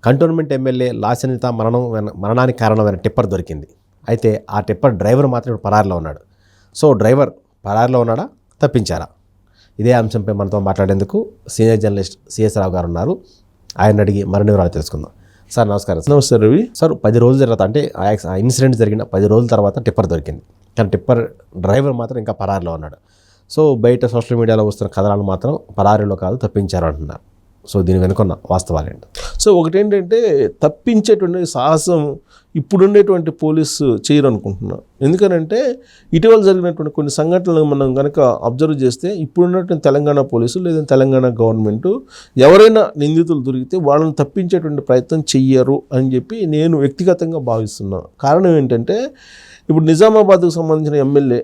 Cantonment MLA లాస్యనిత మరణానికి కారణమైన tipper దొరికింది. అయితే ఆ టిప్పర్ డ్రైవర్ మాత్రం ఇప్పుడు పరారిలో ఉన్నాడు. సో డ్రైవర్ పరారిలో ఉన్నాడా, తప్పించారా? ఇదే అంశంపై మనతో మాట్లాడేందుకు సీనియర్ జర్నలిస్ట్ సిఎస్ రావు గారు ఉన్నారు. ఆయన అడిగి మరిన్ని వివరాలు తెలుసుకుందాం. సార్ నమస్కారం. నమస్తే రవి. సార్ 10 రోజుల తర్వాత, అంటే ఆ ఇన్సిడెంట్ జరిగిన 10 రోజుల తర్వాత టిప్పర్ దొరికింది, కానీ టిప్పర్ డ్రైవర్ మాత్రం ఇంకా పరారిలో ఉన్నాడు. సో బయట సోషల్ మీడియాలో వస్తున్న కథనాలు మాత్రం పరారిలో కాదు తప్పించారు అంటున్నారు. సో దీని వెనుకున్న వాస్తవాలు ఏంటి? సో ఒకటేంటంటే తప్పించేటువంటి సాహసం ఇప్పుడుండేటువంటి పోలీసు చేయరు అనుకుంటున్నాను. ఎందుకనంటే ఇటీవల జరిగినటువంటి కొన్ని సంఘటనలు మనం కనుక అబ్జర్వ్ చేస్తే ఇప్పుడున్నటువంటి తెలంగాణ పోలీసులు లేదా తెలంగాణ గవర్నమెంట్ ఎవరైనా నిందితులు దొరికితే వాళ్ళని తప్పించేటువంటి ప్రయత్నం చెయ్యరు అని చెప్పి నేను వ్యక్తిగతంగా భావిస్తున్నాను. కారణం ఏంటంటే ఇప్పుడు నిజామాబాద్కు సంబంధించిన ఎమ్మెల్యే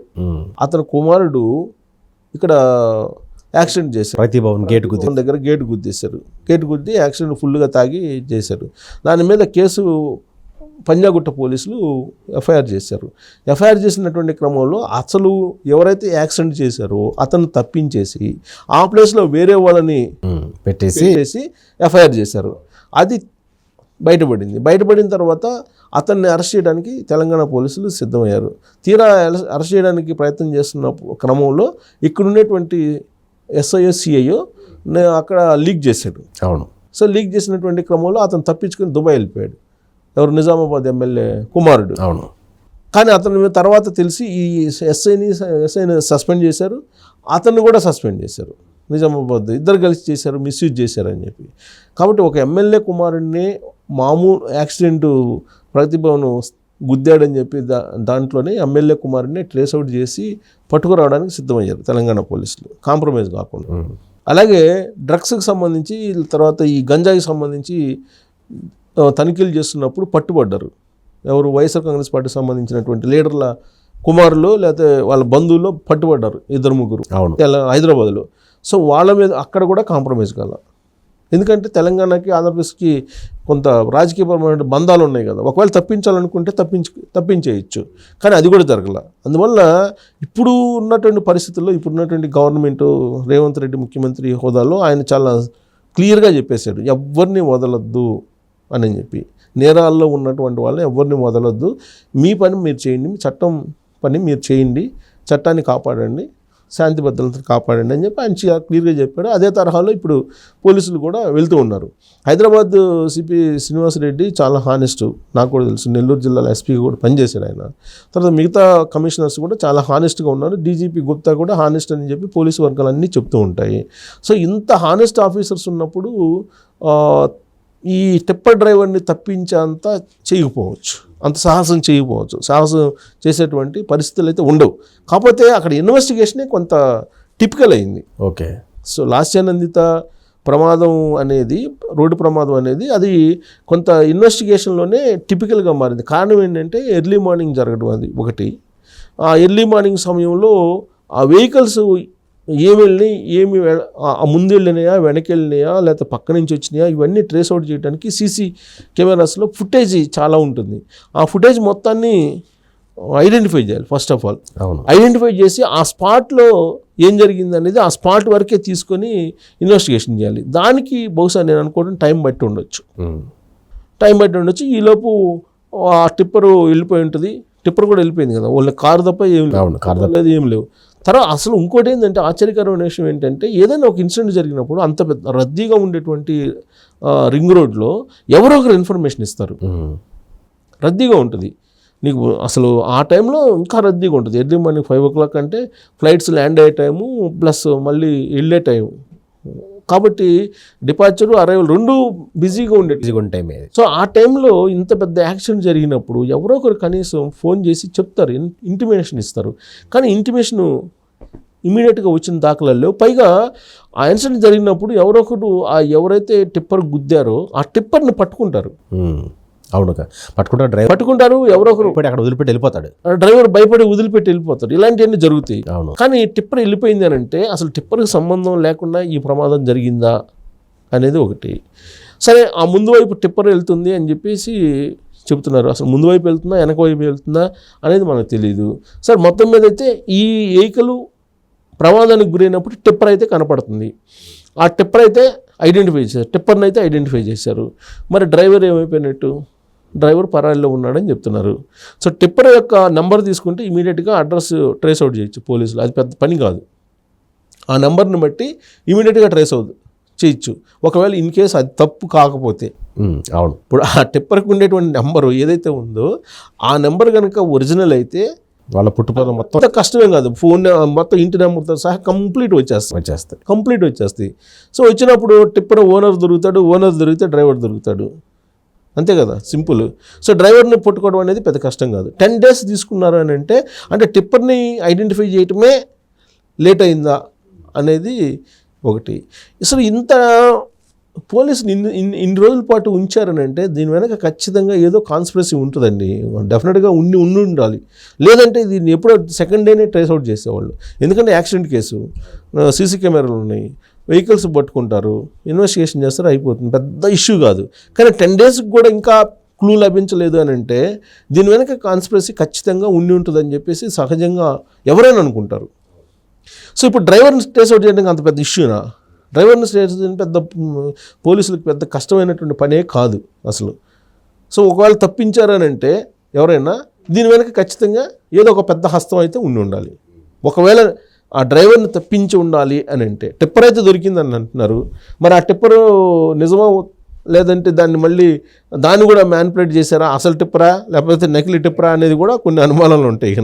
అతని కుమారుడు ఇక్కడ యాక్సిడెంట్ చేశారు. ప్రతిభవన్ దగ్గర గేటు గుద్దేశారు. గేటు గుద్ది యాక్సిడెంట్ ఫుల్గా తాగి చేశారు. దాని మీద కేసు పంజాగుట్ట పోలీసులు ఎఫ్ఐఆర్ చేశారు. ఎఫ్ఐఆర్ చేసినటువంటి క్రమంలో అసలు ఎవరైతే యాక్సిడెంట్ చేశారో అతను తప్పించేసి ఆ ప్లేస్లో వేరే వాళ్ళని పెట్టేసి ఎఫ్ఐఆర్ చేశారు. అది బయటపడిన తర్వాత అతన్ని అరెస్ట్ చేయడానికి తెలంగాణ పోలీసులు సిద్ధమయ్యారు. తీరా అరెస్ట్ చేయడానికి ప్రయత్నం చేస్తున్న క్రమంలో ఇక్కడ ఉన్నటువంటి సిఐఓ అక్కడ లీక్ చేశాడు. అవును. సో లీక్ చేసినటువంటి క్రమంలో అతను తప్పించుకొని దుబాయ్ వెళ్ళిపోయాడు. ఎవరు? నిజామాబాద్ ఎమ్మెల్యే కుమారుడు. అవును. కానీ అతని తర్వాత తెలిసి ఈ ఎస్ఐని సస్పెండ్ చేశారు, అతన్ని కూడా సస్పెండ్ చేశారు. నిజామాబాద్ ఇద్దరు కలిసి చేశారు, మిస్యూజ్ చేశారని చెప్పి. కాబట్టి ఒక ఎమ్మెల్యే కుమారుడిని మామూలు యాక్సిడెంట్ ప్రతిభను గుద్దాడని చెప్పి దాంట్లోనే ఎమ్మెల్యే కుమారుడిని ట్రేస్ అవుట్ చేసి పట్టుకురావడానికి సిద్ధమయ్యారు తెలంగాణ పోలీసులు, కాంప్రమైజ్ కాకుండా. అలాగే డ్రగ్స్కి సంబంధించి తర్వాత ఈ గంజాయికి సంబంధించి తనిఖీలు చేస్తున్నప్పుడు పట్టుబడ్డారు. ఎవరు? వైఎస్ఆర్ కాంగ్రెస్ పార్టీకి సంబంధించినటువంటి లీడర్ల కుమారులు లేకపోతే వాళ్ళ బంధువుల్లో పట్టుబడ్డారు 2-3. అవును. హైదరాబాద్లో. సో వాళ్ళ మీద అక్కడ కూడా కాంప్రమైజ్ కాల. ఎందుకంటే తెలంగాణకి ఆంధ్రప్రదేశ్కి కొంత రాజకీయపరమైన బంధాలు ఉన్నాయి కదా. ఒకవేళ తప్పించాలనుకుంటే తప్పించేయచ్చు, కానీ అది కూడా జరగల. అందువల్ల ఇప్పుడు ఉన్నటువంటి పరిస్థితుల్లో ఇప్పుడున్నటువంటి గవర్నమెంట్ రేవంత్ రెడ్డి ముఖ్యమంత్రి హోదాలో ఆయన చాలా క్లియర్గా చెప్పేశాడు, ఎవరిని వదలొద్దు అని చెప్పి. నేరాల్లో ఉన్నటువంటి వాళ్ళని ఎవరిని వదలొద్దు, మీ పని మీరు చేయండి, మీ చట్టం పని మీరు చేయండి, చట్టాన్ని కాపాడండి, శాంతి భద్రతను కాపాడండి అని చెప్పి ఆయన క్లియర్గా చెప్పాడు. అదే తరహాలో ఇప్పుడు పోలీసులు కూడా వెళ్తూ ఉన్నారు. హైదరాబాద్ సిపి శ్రీనివాసరెడ్డి చాలా హానెస్ట్, నాకు కూడా తెలుసు. నెల్లూరు జిల్లాలో ఎస్పీగా కూడా పనిచేశాడు ఆయన. తర్వాత మిగతా కమిషనర్స్ కూడా చాలా హానెస్ట్గా ఉన్నారు. డీజీపీ గుప్తా కూడా హానెస్ట్ అని చెప్పి పోలీసు వర్గాలన్నీ చెప్తూ ఉంటాయి. సో ఇంత హానెస్ట్ ఆఫీసర్స్ ఉన్నప్పుడు ఈ టిప్పర్ డ్రైవర్ని తప్పించేంత చేయకపోవచ్చు, అంత సాహసం చేయకపోవచ్చు, సాహసం చేసేటువంటి పరిస్థితులు అయితే ఉండవు. కాకపోతే అక్కడ ఇన్వెస్టిగేషనే కొంత టిపికల్ అయింది. ఓకే. సో లాస్యానందిత ప్రమాదం అనేది, రోడ్డు ప్రమాదం అనేది అది కొంత ఇన్వెస్టిగేషన్లోనే టిపికల్గా మారింది. కారణం ఏంటంటే ఎర్లీ మార్నింగ్ జరగడం. అది ఒకటి. ఆ ఎర్లీ మార్నింగ్ సమయంలో ఆ వెహికల్స్ ఏమి ముందు వెళ్ళినాయా, వెనక్కి వెళ్ళినాయా, లేకపోతే పక్క నుంచి వచ్చినాయా, ఇవన్నీ ట్రేస్ అవుట్ చేయడానికి సీసీ కెమెరాస్లో ఫుటేజ్ చాలా ఉంటుంది. ఆ ఫుటేజ్ మొత్తాన్ని ఐడెంటిఫై చేయాలి. ఫస్ట్ ఆఫ్ ఆల్ ఐడెంటిఫై చేసి ఆ స్పాట్లో ఏం జరిగింది అనేది ఆ స్పాట్ వరకే తీసుకొని ఇన్వెస్టిగేషన్ చేయాలి. దానికి బహుశా నేను అనుకోవడం టైం బట్టి ఉండొచ్చు. ఈలోపు ఆ టిప్పరు వెళ్ళిపోయి ఉంటుంది. టిప్పర్ కూడా వెళ్ళిపోయింది కదా, వాళ్ళ కారు తప్ప ఏం లేవు. తర్వాత అసలు ఇంకోటి ఏంటంటే ఆశ్చర్యకరమైన విషయం ఏంటంటే ఏదైనా ఒక ఇన్సిడెంట్ జరిగినప్పుడు అంత పెద్ద రద్దీగా ఉండేటువంటి రింగ్ రోడ్లో ఎవరో ఒకరు ఇన్ఫర్మేషన్ ఇస్తారు. రద్దీగా ఉంటుంది నీకు. అసలు ఆ టైంలో ఇంకా రద్దీగా ఉంటుంది. ఎర్లీ మార్నింగ్ 5 o'clock అంటే ఫ్లైట్స్ ల్యాండ్ అయ్యే టైము ప్లస్ మళ్ళీ వెళ్ళే టైం. కాబట్టి డిపార్చరు, అరైవల్ రెండు బిజీగా ఉంటాయి. సో ఆ టైంలో ఇంత పెద్ద యాక్సిడెంట్ జరిగినప్పుడు ఎవరో ఒకరు కనీసం ఫోన్ చేసి చెప్తారు, ఇంటిమేషన్ ఇస్తారు. కానీ ఇంటిమేషన్ ఇమీడియట్గా వచ్చిన దాఖలాలు లేవు. పైగా ఆ ఇన్సిడెంట్ జరిగినప్పుడు ఎవరో ఒకరు ఎవరైతే టిప్పర్ గుద్దారో ఆ టిప్పర్ని పట్టుకుంటారు. అవును, పట్టుకుంటారు. ఎవరో ఒకరు అక్కడ వదిలిపెట్టి వెళ్ళిపోతాడు. డ్రైవర్ భయపడి వదిలిపెట్టి వెళ్ళిపోతాడు. ఇలాంటివన్నీ జరుగుతాయి. అవును. కానీ టిప్పర్ వెళ్ళిపోయింది అని అంటే అసలు టిప్పర్కి సంబంధం లేకుండా ఈ ప్రమాదం జరిగిందా అనేది ఒకటి. సరే, ఆ ముందు వైపు టిప్పర్ వెళ్తుంది అని చెప్పేసి చెబుతున్నారు. అసలు ముందు వైపు వెళ్తుందా, వెనక వైపు వెళ్తుందా అనేది మనకు తెలియదు. సరే, మొత్తం మీద అయితే ఈ వెహికల్ ప్రమాదానికి గురైనప్పుడు టిప్పర్ అయితే కనపడుతుంది. ఆ టిప్పర్ అయితే ఐడెంటిఫై చేశారు, టిప్పర్ని అయితే ఐడెంటిఫై చేశారు. మరి డ్రైవర్ ఏమైపోయినట్టు? డ్రైవర్ పరారీలో ఉన్నాడని చెప్తున్నారు. సో టిప్పర్ యొక్క నెంబర్ తీసుకుంటే ఇమీడియట్గా అడ్రస్ ట్రేస్ అవుట్ చేయొచ్చు పోలీసులు, అది పెద్ద పని కాదు. ఆ నెంబర్ని బట్టి ఇమీడియట్గా ట్రేస్ అవుతుంది చేయొచ్చు, ఒకవేళ ఇన్ కేసు అది తప్పు కాకపోతే. అవును. ఇప్పుడు ఆ టిప్పర్కి ఉండేటువంటి నెంబరు ఏదైతే ఉందో ఆ నెంబర్ కనుక ఒరిజినల్ అయితే వాళ్ళ పుట్టుపదం మొత్తం అంత కష్టమే కాదు, ఫోన్ మొత్తం ఇంటి నెంబర్తో సహా కంప్లీట్ వచ్చేస్తాయి. సో వచ్చినప్పుడు టిప్పర్ ఓనర్ దొరికితే డ్రైవర్ దొరుకుతాడు, అంతే కదా, సింపుల్. సో డ్రైవర్ని పట్టుకోవడం అనేది పెద్ద కష్టం కాదు. 10 days తీసుకున్నారు అని అంటే టిప్పర్ని ఐడెంటిఫై చేయటమే లేట్ అయిందా అనేది ఒకటి. అసలు ఇంత పోలీసులు ఇన్ని రోజుల పాటు ఉంచారని అంటే దీని వెనక ఖచ్చితంగా ఏదో కాన్స్పిరసీ ఉంటుందండి, డెఫినెట్గా ఉండి ఉండాలి. లేదంటే దీన్ని ఎప్పుడో సెకండ్ డేనే ట్రేస్ అవుట్ చేసేవాళ్ళు. ఎందుకంటే యాక్సిడెంట్ కేసు, సీసీ కెమెరాలు ఉన్నాయి, వెహికల్స్ పట్టుకుంటారు, ఇన్వెస్టిగేషన్ చేస్తారు, అయిపోతుంది, పెద్ద ఇష్యూ కాదు. కానీ 10 daysకి కూడా ఇంకా క్లూ లభించలేదు అని అంటే దీని వెనక కాన్స్పిరసీ ఖచ్చితంగా ఉంటుందని చెప్పేసి సహజంగా ఎవరైనా అనుకుంటారు. సో ఇప్పుడు డ్రైవర్ని ట్రేస్ అవుట్ చేయడానికి అంత పెద్ద ఇష్యూనా? డ్రైవర్ని ట్రేస్ చేయడం పెద్ద పోలీసులకు పెద్ద కష్టమైనటువంటి పనే కాదు అసలు. సో ఒకవేళ తప్పించారని అంటే ఎవరైనా దీని వెనక ఖచ్చితంగా ఏదో ఒక పెద్ద హస్తం అయితే ఉండాలి. ఒకవేళ ఆ డ్రైవర్ని తప్పించి ఉండాలి అని అంటే టిప్పర్ అయితే దొరికిందని అంటున్నారు, మరి ఆ టిప్పరు నిజమా లేదంటే దాన్ని కూడా మ్యానిపులేట్ చేశారా, అసలు టిప్పరా లేకపోతే నకిలీ టిప్పరా అనేది కూడా కొన్ని అనుమానాలు ఉంటాయి.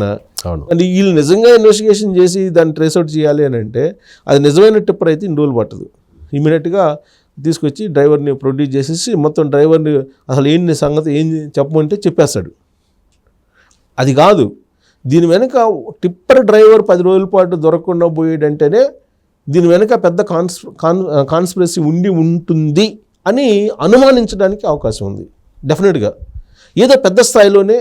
అంటే వీళ్ళు నిజంగా ఇన్వెస్టిగేషన్ చేసి దాన్ని ట్రేస్ అవుట్ చేయాలి అని అంటే అది నిజమైన టిప్పర్ అయితే ఇన్ని రోజులు పట్టదు. ఇమీడియట్గా తీసుకొచ్చి డ్రైవర్ని ప్రొడ్యూస్ చేసేసి మొత్తం డ్రైవర్ని అసలు ఏంటి సంగతి ఏం చెప్పమంటే చెప్పేస్తాడు. అది కాదు, దీని వెనక టిప్పర్ డ్రైవర్ 10 రోజుల పాటు దొరకకుండా పోయేటంటేనే దీని వెనక పెద్ద కాన్స్పిరసీ ఉంటుంది అని అనుమానించడానికి అవకాశం ఉంది. డెఫినెట్గా ఏదో పెద్ద స్థాయిలోనే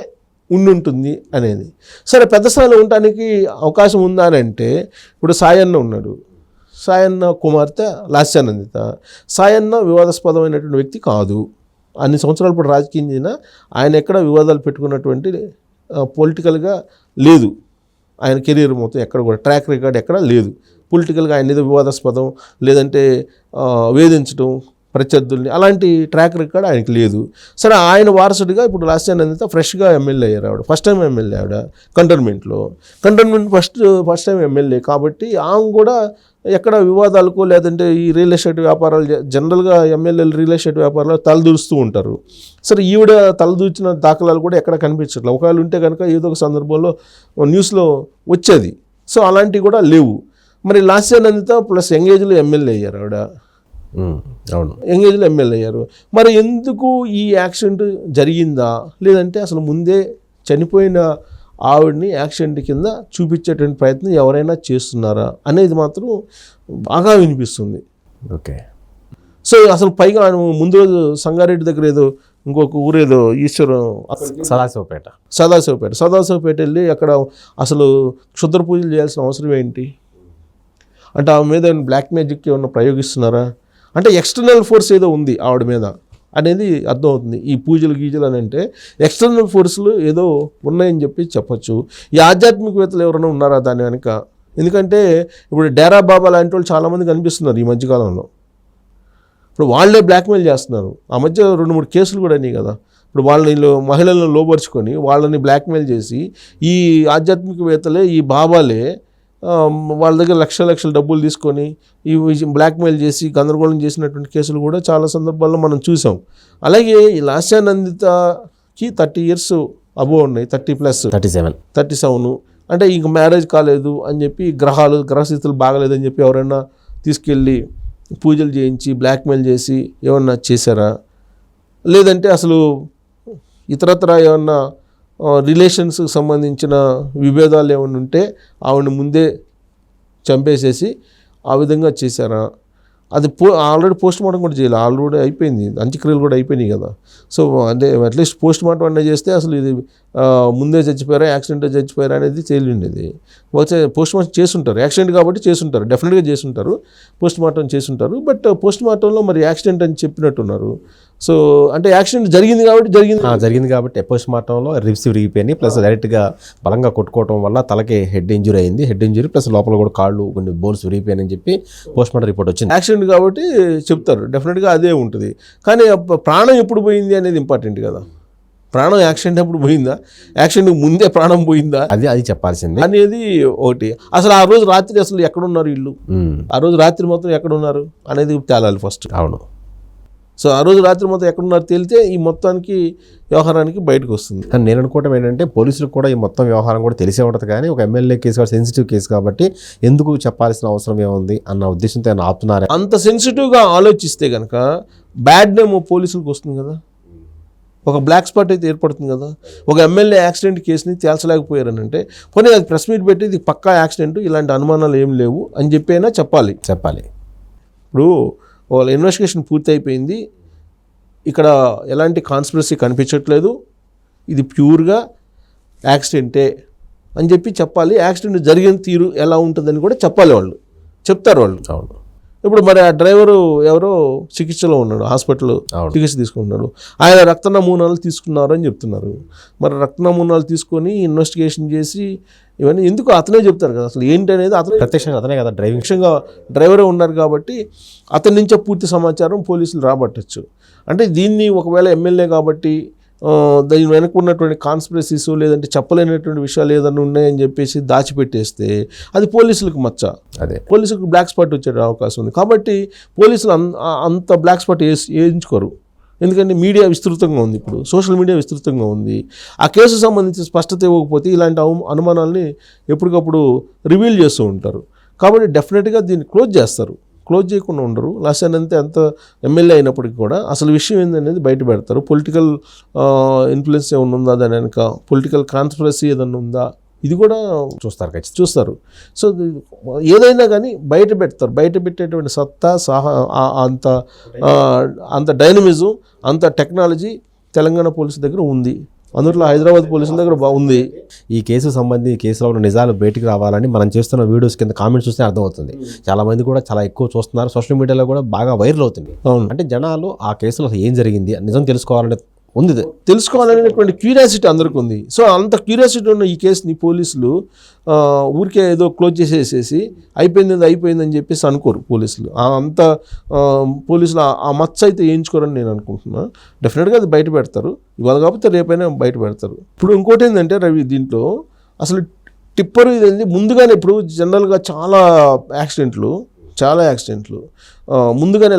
ఉంటుంది అనేది. సరే, పెద్ద స్థాయిలో ఉండటానికి అవకాశం ఉందా అని అంటే ఇప్పుడు సాయన్న ఉన్నాడు, సాయన్న కుమార్తె లాస్యానందిత. సాయన్న వివాదాస్పదమైనటువంటి వ్యక్తి కాదు, అన్ని సంవత్సరాల పాటు రాజకీయం చేసిన ఆయన ఎక్కడ వివాదాలు పెట్టుకున్నటువంటి పొలిటికల్గా లేదు. ఆయన కెరీర్ మొత్తం ఎక్కడ కూడా ట్రాక్ రికార్డ్ ఎక్కడ లేదు. పొలిటికల్గా ఆయన ఏదో వివాదాస్పదం లేదంటే వేధించడం ప్రత్యర్థుల్ని అలాంటి ట్రాక్ రికార్డ్ ఆయనకి లేదు. సరే, ఆయన వారసుడిగా ఇప్పుడు లాస్యానందిత ఫ్రెష్గా ఎమ్మెల్యే అయ్యారు. ఆవిడ ఫస్ట్ టైం ఎమ్మెల్యే, ఆవిడ కంటోన్మెంట్ ఫస్ట్ టైం ఎమ్మెల్యే కాబట్టి ఆమె కూడా ఎక్కడ వివాదాలకు లేదంటే ఈ రియల్ ఎస్టేట్ వ్యాపారాలు జనరల్గా ఎమ్మెల్యేలు రియల్ ఎస్టేట్ వ్యాపారాలు తలదూరుస్తూ ఉంటారు. సరే, ఈవిడ తలదూర్చిన దాఖలాలు కూడా ఎక్కడ కనిపించట్లేదు. ఒకవేళ ఉంటే కనుక ఏదో ఒక సందర్భంలో న్యూస్లో వచ్చేది. సో అలాంటివి కూడా లేవు. మరి లాస్యానందిత ప్లస్ యంగేజ్లో ఎమ్మెల్యే అయ్యారు ఆవిడ. అవును, యంగేజ్లో ఎమ్మెల్యే అయ్యారు. మరి ఎందుకు ఈ యాక్సిడెంట్ జరిగిందా లేదంటే అసలు ముందే చనిపోయిన ఆవిడని యాక్సిడెంట్ కింద చూపించేటువంటి ప్రయత్నం ఎవరైనా చేస్తున్నారా అనేది మాత్రం బాగా వినిపిస్తుంది. ఓకే. సో అసలు పైగా ముందు రోజు సంగారెడ్డి దగ్గర ఏదో ఇంకొక ఊరేదో ఈశ్వరం సదాశివపేట వెళ్ళి అక్కడ అసలు క్షుద్ర పూజలు చేయాల్సిన అవసరం ఏంటి? అంటే ఆమె మీద బ్లాక్ మ్యాజిక్ ఏమన్నా ప్రయోగిస్తున్నారా? అంటే ఎక్స్టర్నల్ ఫోర్స్ ఏదో ఉంది ఆవిడ మీద అనేది అర్థమవుతుంది. ఈ పూజలు గీజలు అని అంటే ఎక్స్టర్నల్ ఫోర్సులు ఏదో ఉన్నాయని చెప్పొచ్చు. ఈ ఆధ్యాత్మికవేత్తలు ఎవరైనా ఉన్నారా దాని వెనక? ఎందుకంటే ఇప్పుడు డేరా బాబా లాంటి వాళ్ళు చాలామంది కనిపిస్తున్నారు ఈ మధ్యకాలంలో. ఇప్పుడు వాళ్ళే బ్లాక్మెయిల్ చేస్తున్నారు. ఆ మధ్య 2-3 కేసులు కూడా అయినాయి కదా. ఇప్పుడు మహిళలను లోపరుచుకొని వాళ్ళని బ్లాక్మెయిల్ చేసి ఈ ఆధ్యాత్మికవేత్తలే, ఈ బాబాలే వాళ్ళ దగ్గర లక్షల డబ్బులు తీసుకొని ఈ బ్లాక్మెయిల్ చేసి గందరగోళం చేసినటువంటి కేసులు కూడా చాలా సందర్భాల్లో మనం చూసాం. అలాగే ఈ లాస్యానందితకి 30 years అబోవ్ ఉన్నాయి, 37 అంటే ఇంక మ్యారేజ్ కాలేదు అని చెప్పి గ్రహస్థితులు బాగలేదని చెప్పి ఎవరైనా తీసుకెళ్ళి పూజలు చేయించి బ్లాక్మెయిల్ చేసి ఏమన్నా చేశారా? లేదంటే అసలు ఇతరత్ర ఏమన్నా రిలేషన్స్కి సంబంధించిన విభేదాలు ఏమైనా ఉంటే ఆవిడని ముందే చంపేసేసి ఆ విధంగా చేశారా? అది ఆల్రెడీ పోస్ట్ మార్టం కూడా చేయాలి, ఆల్రెడీ అయిపోయింది, అంత్యక్రియలు కూడా అయిపోయినాయి కదా. సో అంటే అట్లీస్ట్ పోస్ట్ మార్టం అన్నా చేస్తే అసలు ఇది ముందే చచ్చిపోయారా యాక్సిడెంట్ చచ్చిపోయారా అనేది తేలిండేది. పోస్ట్ మార్టం చేసుంటారు, యాక్సిడెంట్ కాబట్టి చేసుంటారు, డెఫినెట్గా చేసుంటారు, పోస్ట్ మార్టం చేసుంటారు. బట్ పోస్ట్ మార్టంలో మరి యాక్సిడెంట్ అని చెప్పినట్టున్నారు. సో అంటే యాక్సిడెంట్ జరిగింది కాబట్టి జరిగింది కాబట్టి పోస్ట్ మార్టంలో రిబ్స్ విరిగిపోయినాయి, ప్లస్ డైరెక్ట్గా బలంగా కొట్టుకోవడం వల్ల తలకి హెడ్ ఇంజురీ అయింది. హెడ్ ఇంజురీ ప్లస్ లోపల కూడా కాళ్ళు కొన్ని బోన్స్ విరిగిపోయాయని చెప్పి పోస్ట్ మార్టం రిపోర్ట్ వచ్చింది. యాక్సిడెంట్ కాబట్టి చెప్తారు, డెఫినెట్గా అదే ఉంటుంది. కానీ ప్రాణం ఎప్పుడు పోయింది అనేది ఇంపార్టెంట్ కదా. ప్రాణం యాక్సిడెంట్ అప్పుడు పోయిందా, యాక్సిడెంట్ ముందే ప్రాణం పోయిందా, అది చెప్పాల్సింది అనేది ఒకటి. అసలు ఆ రోజు రాత్రి అసలు ఎక్కడున్నారు వీళ్ళు, ఆ రోజు రాత్రి మొత్తం ఎక్కడున్నారు అనేది తేలాలి ఫస్ట్. అవును. సో ఆ రోజు రాత్రి మొత్తం ఎక్కడున్నారు తేలితే ఈ మొత్తానికి వ్యవహారానికి బయటకు వస్తుంది. కానీ నేను అనుకోవటం ఏంటంటే పోలీసులకు కూడా ఈ మొత్తం వ్యవహారం కూడా తెలిసే ఉంటుంది, కానీ ఒక ఎమ్మెల్యే కేసు కాబట్టి సెన్సిటివ్ కేసు కాబట్టి ఎందుకు చెప్పాల్సిన అవసరం ఏముంది అన్న ఉద్దేశంతో ఆయన ఆపుతున్నారు. అంత సెన్సిటివ్గా ఆలోచిస్తే కనుక బ్యాడ్ నేమ్ పోలీసులకు వస్తుంది కదా, ఒక బ్లాక్ స్పాట్ అయితే ఏర్పడుతుంది కదా. ఒక ఎమ్మెల్యే యాక్సిడెంట్ కేసుని తేల్చలేకపోయారని అంటే పోనీ అది ప్రెస్ మీట్ పెట్టి ఇది పక్కా యాక్సిడెంట్, ఇలాంటి అనుమానాలు ఏం లేవు అని చెప్పైనా చెప్పాలి. ఇప్పుడు వాళ్ళ ఇన్వెస్టిగేషన్ పూర్తి అయిపోయింది, ఇక్కడ ఎలాంటి కాన్స్పిరసీ కనిపించట్లేదు, ఇది ప్యూర్గా యాక్సిడెంటే అని చెప్పి చెప్పాలి. యాక్సిడెంట్ జరిగిన తీరు ఎలా ఉంటుందని కూడా చెప్పాలి, వాళ్ళు చెప్తారు వాళ్ళు. అవును. ఇప్పుడు మరి ఆ డ్రైవరు ఎవరో చికిత్సలో ఉన్నాడు, హాస్పిటల్లో చికిత్స తీసుకుంటున్నాడు, ఆయన రక్త నమూనాలు తీసుకున్నారు అని చెప్తున్నారు. మరి రక్త నమూనాలు తీసుకొని ఇన్వెస్టిగేషన్ చేసి ఇవన్నీ ఎందుకు అతనే చెప్తారు కదా, అసలు ఏంటి అనేది అతనే ప్రత్యక్షంగా అతనే కదా డ్రైవరే ఉన్నారు కాబట్టి అతని నుంచే పూర్తి సమాచారం పోలీసులు రాబట్టచ్చు. అంటే దీన్ని ఒకవేళ ఎమ్మెల్యే కాబట్టి దాని వెనక ఉన్నటువంటి కాన్స్పిరసీస్ లేదంటే చెప్పలేనటువంటి విషయాలు ఏదైనా ఉన్నాయని చెప్పేసి దాచిపెట్టేస్తే అది పోలీసులకు మచ్చ, పోలీసులకు బ్లాక్ స్పాట్ వచ్చే అవకాశం ఉంది. కాబట్టి పోలీసులు అంత బ్లాక్ స్పాట్ వేయించుకోరు, ఎందుకంటే మీడియా విస్తృతంగా ఉంది, ఇప్పుడు సోషల్ మీడియా విస్తృతంగా ఉంది. ఆ కేసు సంబంధించి స్పష్టత ఇవ్వకపోతే ఇలాంటి అనుమానాలని ఎప్పటికప్పుడు రివీల్ చేస్తూ ఉంటారు. కాబట్టి డెఫినెట్గా దీన్ని క్లోజ్ చేయకుండా ఉండరు. లాస్ట్ అంతే అంత ఎమ్మెల్యే అయినప్పటికీ కూడా అసలు విషయం ఏందనేది బయట పెడతారు. పొలిటికల్ ఇన్ఫ్లుయెన్స్ ఏమైనా ఉందా, దాని వెనక పొలిటికల్ కాన్స్పిరసీ ఏదైనా ఉందా, ఇది కూడా చూస్తారు. సో ఏదైనా కానీ బయట పెడతారు. బయట పెట్టేటువంటి సత్తా అంత డైనమిజం, అంత టెక్నాలజీ తెలంగాణ పోలీసు దగ్గర ఉంది, అందులో హైదరాబాద్ పోలీసుల దగ్గర బాగుంది. ఈ కేసు సంబంధించి కేసులో ఉన్న నిజాలు బయటికి రావాలని మనం చేస్తున్న వీడియోస్ కింద కామెంట్స్ చూస్తే అర్థమవుతుంది. చాలా మంది కూడా చాలా ఎక్కువ చూస్తున్నారు, సోషల్ మీడియాలో కూడా బాగా వైరల్ అవుతుంది. అంటే జనాలు ఆ కేసులో ఏం జరిగింది నిజం తెలుసుకోవాలనేటువంటి క్యూరియాసిటీ అందరికీ ఉంది. సో అంత క్యూరియాసిటీ ఉన్న ఈ కేసుని పోలీసులు ఊరికే ఏదో క్లోజ్ చేసేసేసి అయిపోయిందని చెప్పేసి అనుకోరు పోలీసులు. అంత పోలీసులు ఆ మచ్చ అయితే వేయించుకోరని నేను అనుకుంటున్నాను. డెఫినెట్గా అది బయట పెడతారు, ఇవాళ కాకపోతే రేపైనా బయట పెడతారు. ఇప్పుడు ఇంకోటి ఏంటంటే రవి, దీంట్లో అసలు టిప్పర్ ఇది ముందుగానే, ఇప్పుడు జనరల్గా చాలా యాక్సిడెంట్లు ముందుగానే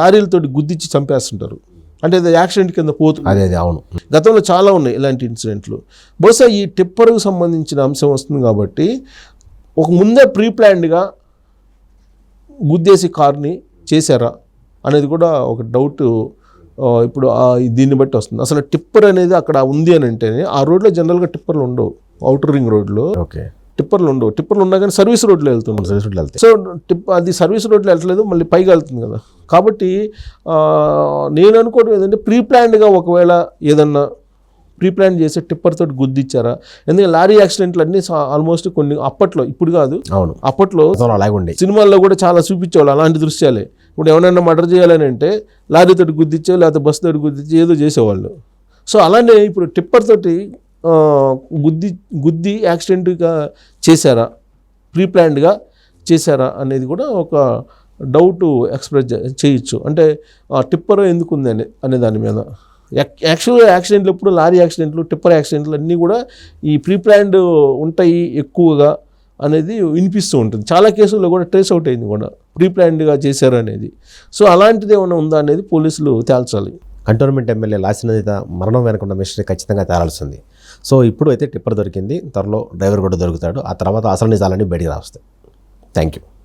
లారీలతో గుద్దిచ్చి చంపేస్తుంటారు. అంటే అది యాక్సిడెంట్ కింద పోతుంది. అవును, గతంలో చాలా ఉన్నాయి ఇలాంటి ఇన్సిడెంట్లు. బహుశా ఈ టిప్పర్కు సంబంధించిన అంశం వస్తుంది కాబట్టి ఒక ముందే ప్రీ ప్లాన్డ్గా గుద్దేసి కార్ని చేశారా అనేది కూడా ఒక డౌట్ ఇప్పుడు దీన్ని బట్టి వస్తుంది. అసలు టిప్పర్ అనేది అక్కడ ఉంది అని అంటేనే ఆ రోడ్లో జనరల్గా టిప్పర్లు ఉండవు, అవుటర్ రింగ్ రోడ్లో టిప్పర్లు ఉండవు. టిప్పర్లు ఉన్నా కానీ సర్వీస్ రోడ్లో వెళ్తుంది. సో అది సర్వీస్ రోడ్లో వెళ్ళట్లేదు, మళ్ళీ పైగా వెళ్తుంది కదా. కాబట్టి నేను అనుకోవడం ఏంటంటే ప్రీ ప్లాన్డ్గా ఒకవేళ ఏదన్నా ప్రీ ప్లాన్ చేసి టిప్పర్ తోటి గుద్దిచ్చారా. ఎందుకంటే లారీ యాక్సిడెంట్లు అన్నీ ఆల్మోస్ట్ కొన్ని అప్పట్లో, ఇప్పుడు కాదు, అప్పట్లో సినిమాల్లో కూడా చాలా చూపించేవాళ్ళు అలాంటి దృశ్యాలే. ఇప్పుడు ఎవరైనా మర్డర్ చేయాలని అంటే లారీ తోటి గుద్దిచ్చో లేకపోతే బస్సు తోటి గుద్దిచ్చి ఏదో చేసేవాళ్ళు. సో అలానే ఇప్పుడు టిప్పర్ తోటి గుద్ది యాక్సిడెంట్గా చేశారా, ప్రీ ప్లాన్డ్గా చేశారా అనేది కూడా ఒక డౌట్ ఎక్స్ప్రెస్ చేయొచ్చు. అంటే టిప్పర్ ఎందుకు ఉంది అనే దాని మీద. యాక్చువల్గా యాక్సిడెంట్లు ఎప్పుడు లారీ యాక్సిడెంట్లు, టిప్పర్ యాక్సిడెంట్లు అన్నీ కూడా ఈ ప్రీ ప్లాన్డ్ ఉంటాయి ఎక్కువగా అనేది వినిపిస్తూ ఉంటుంది. చాలా కేసుల్లో కూడా ట్రేస్ అవుట్ అయింది కూడా ప్రీ ప్లాన్డ్గా చేశారు అనేది. సో అలాంటిది ఏమైనా ఉందా అనేది పోలీసులు తేల్చాలి. కంటోన్మెంట్ ఎమ్మెల్యే లాసినందిత మరణం వెనుకున్న మిస్టరీ ఖచ్చితంగా తేలాల్సింది. సో ఇప్పుడు అయితే టిప్పర్ దొరికింది, త్వరలో డ్రైవర్ కూడా దొరుకుతాడు. ఆ తర్వాత అసలు నిజాలన్నీ బయటికి రాస్తాయి. Thank you.